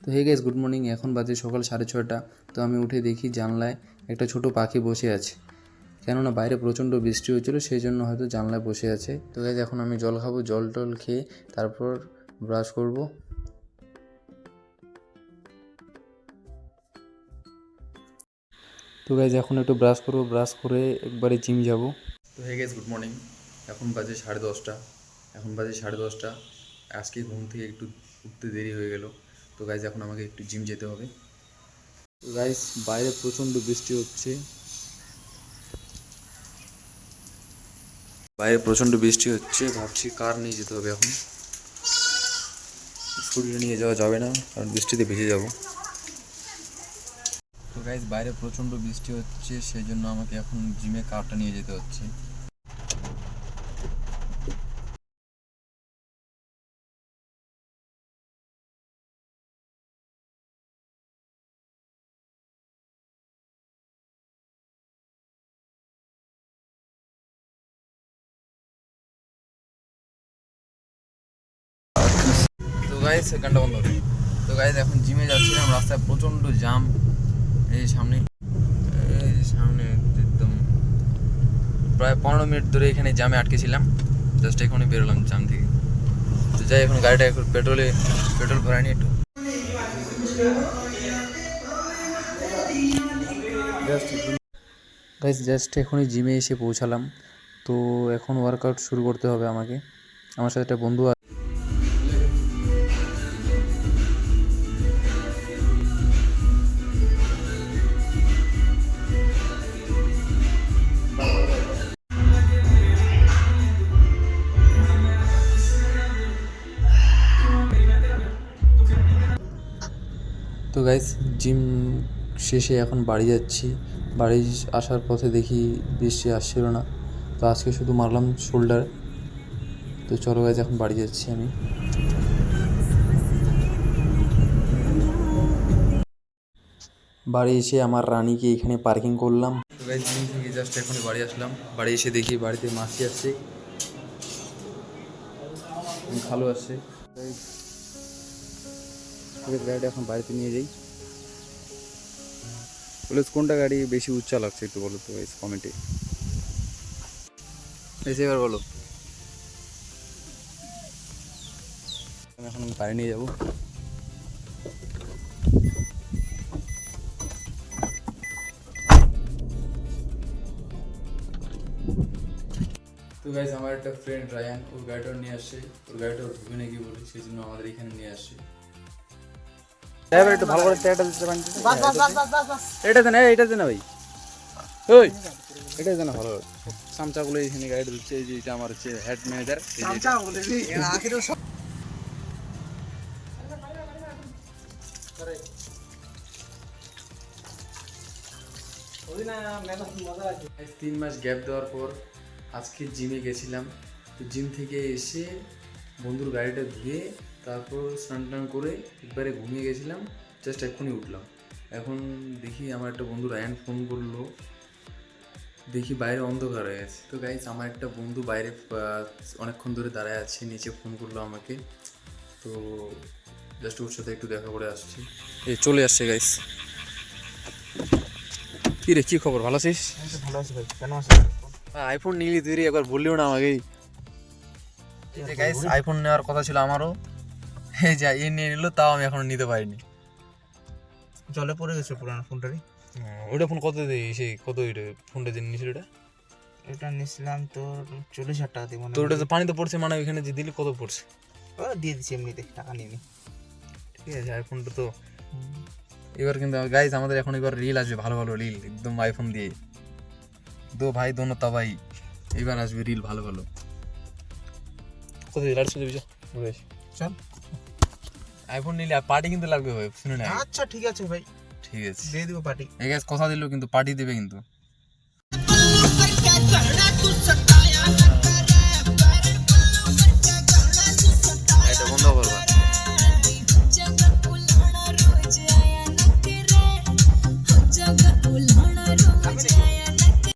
তো hey guys, good morning. এখন বাজে সকাল 6:30। তো আমি উঠে দেখি জানলায় একটা ছোট পাখি বসে আছে। কেননা বাইরে প্রচণ্ড বৃষ্টি হচ্ছিলো, সেই জন্য হয়তো জানলায় বসে আছে। তো গাইস এখন আমি জল খাবো, জল টল খেয়ে তারপর ব্রাশ করব। তো গাইস এখন একটু ব্রাশ করবো, ব্রাশ করে একবারে জিম যাব। তো হে গাইস, গুড মর্নিং। এখন বাজে 10:30। আজকে ঘুম থেকে একটু উঠতে দেরি হয়ে গেল। তো গাইস এখন আমাকে একটু জিম যেতে হবে। তো গাইস বাইরে প্রচণ্ড বৃষ্টি হচ্ছে, ভাবছি কার নিয়ে যেতে হবে। এখন স্কুটিটা নিয়ে যাওয়া যাবে না, কারণ বৃষ্টিতে ভিজে যাব। তো গাইস বাইরে প্রচণ্ড বৃষ্টি হচ্ছে, সেই জন্য আমাকে এখন জিমে কারটা নিয়ে যেতে হচ্ছে। তো গাইস সেখানটা বন্ধ হবে। তো গাইস এখন জিমে যাচ্ছিলাম, রাস্তায় প্রচণ্ড জ্যাম। এই সামনে একদম প্রায় 15 মিনিট ধরে এখানে জ্যামে আটকেছিলাম। জাস্ট এখনই বেরোলাম জ্যাম থেকে। তো যাই, এখন গাড়িটা একটু পেট্রোল ভরাই নি একটু। জাস্ট এখনই জিমে এসে পৌঁছালাম। তো এখন ওয়ার্কআউট শুরু করতে হবে আমাকে। আমার সাথে একটা বন্ধু আছে। তো গাইস জিম শেষে এখন বাড়ি যাচ্ছি। বাড়ি আসার পথে দেখি বৃষ্টি আসছিল না, তো আজকে শুধু মারলাম শোল্ডার। তো চলো গাইস এখন বাড়ি যাচ্ছি আমি। বাড়ি এসে আমার রানীকে এখানে পার্কিং করলাম। তো গাইস জিম থেকে জাস্ট এখনই বাড়ি আসলাম। বাড়ি এসে দেখি বাড়িতে মাসি আসছে, ভালো আসছে। গাড়িটা এখন বাড়িতে নিয়ে যাই। বলে কোনটা গাড়ি বেশি উচ্চা লাগছে একটু বলো তো গাইস কমেন্টে এসে, এবার বলো। এখন আমি বাড়ি নিয়ে যাবো। তো গাইস আমার একটা ফ্রেন্ড রায়ান, ওর গাড়িটাও নিয়ে আসছে। ওর গাড়িটা ধুবে নাকি বলে, সেই জন্য আমাদের এখানে নিয়ে আসছে। একটু ভালো করে এটা দিতে পারেন, এটা দেন, এটা দেন ভাই। ওই এটাই দেন ভালো। চামচাগুলো এখানে গাড়িটা দিচ্ছে। এই যে এটা আমার হচ্ছে হেড ম্যানেজার। এই 3 মাস গ্যাপ দেওয়ার পর আজকে জিমে গেছিলাম। তো জিম থেকে এসে বন্ধুর গাড়িটা ধুয়ে তারপর স্নান টান করে একবারে ঘুমিয়ে গেছিলাম। জাস্ট এক্ষুনি উঠলাম। এখন দেখি আমার একটা বন্ধু রায়ান ফোন করলো, দেখি বাইরে অন্ধকার হয়ে গেছে। তো গাইস আমার একটা বন্ধু বাইরে অনেকক্ষণ ধরে দাঁড়ায় আছে, নিচে ফোন করলো আমাকে। তো জাস্ট ওর সাথে একটু দেখা করে আসছি। এই চলে আসছে গাইস। কি রে, কি খবর, ভালো আছিস? ভালো আছি ভাই, কেন আছিস? আইফোন নিলি তুই, একবার বললিও না আমাকে। গাইস আইফোন নেওয়ার কথা ছিল আমারও, এই যা এ নিয়ে নিল, তাও আমি এখনো নিতে পারিনি। জলে পড়ে গেছে পুরানো ফোনটারই। ওইটা ফোন কত দিই, সেই কত ওইটা ফোনটা যে নিয়েছিল ওটা? এটা নিয়েছিলাম তোর 40,000 টাকা দিয়ে। তো ওটা তো পানিতে পড়ছে, মানে ওইখানে যে দিলি কত পড়ছে? ও দিয়ে দিচ্ছি এমনিতে, টাকা নিয়ে নি। ঠিক আছে, আইফোনটা তো এবার কিন্তু গাইস আমাদের এখন এবার রিল আসবে, ভালো ভালো রিল একদম আইফোন দিয়ে। দো ভাই দোনো তাবাই, এবার আসবে রিল ভালো ভালো। কত লাইট চলে যাবে, চল আইফোন নিলে আর পার্টি কিন্তু লাগবে ভাই, শুনে না? আচ্ছা ঠিক আছে ভাই, ঠিক আছে দিয়ে দিব পার্টি। এই গাইস কথা দিল কিন্তু পার্টি দেবে কিন্তু।